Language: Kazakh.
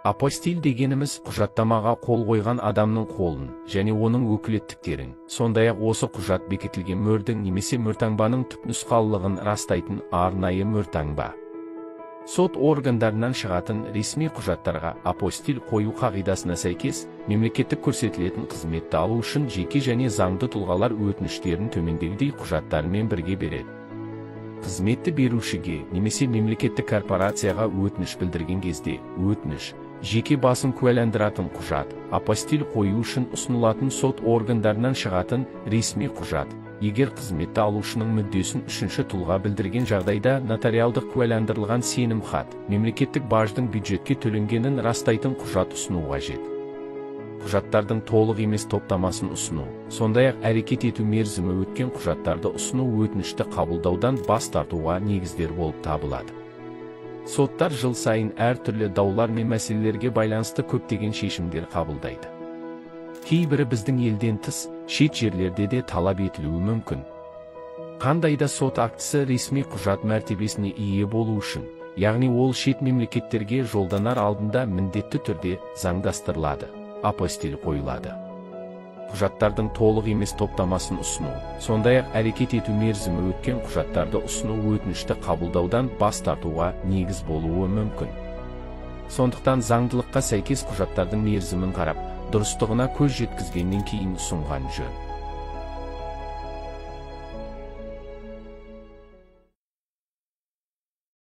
Апостиль дегеніміз құжаттамаға қол қойған адамның қолын және оның өкілеттіктерін, сондай-ақ осы құжат бекітілген мөрдің немесе мөртаңбаның түпнұсқалылығын растайтын арнайы мөртаңба. Сот органдарынан шығатын ресми құжаттарға апостиль қою қағидасына сәйкес, мемлекеттік көрсетілетін қызметті алу үшін жеке және заңды тұлғалар өтініштерін төмендегідей құжаттармен бірге береді. Қызметті берушіге немесе мемлекеттік корпорацияға өтініш білдірген кезде, өтініш, жеке басын куәландыратын құжат, апостиль қою үшін ұсынылатын сот органдарынан шығатын ресми құжат, егер қызметті алушының мүддесін үшінші тұлға білдірген жағдайда нотариалдық куәландырылған сенімхат, мемлекеттік баждың бюджетке төленгенін растайтын құжат ұсыну қажет. Құжаттардың толық емес топтамасын ұсыну, сондай-ақ әрекет ету мерзімі өткен құжаттарды ұсыну өтінішті қабылдаудан бас тартуға негіздер болып табылады. Соттар жыл сайын әртүрлі даулар мен мәселелерге байланысты көптеген шешімдер қабылдайды. Кейбірі біздің елден тыс, шет жерлерде де талап етілуі мүмкін. Қандайда сот актісі ресми құжат мәртебесіне ие болу үшін, яғни ол шет мемлекеттерге жолданар алдында міндетті түрде заңдастырылады, апостиль қойылады. Құжаттардың толық емес топтамасын ұсыну, сондай-ақ әрекет ету мерзімі өткен құжаттарды ұсыну өтінішті қабылдаудан бас тартуға негіз болуы мүмкін. Сондықтан заңдылыққа сәйкес құжаттардың мерзімін қарап, дұрыстығына көз жеткізгеннен кейін ұсынған жөн.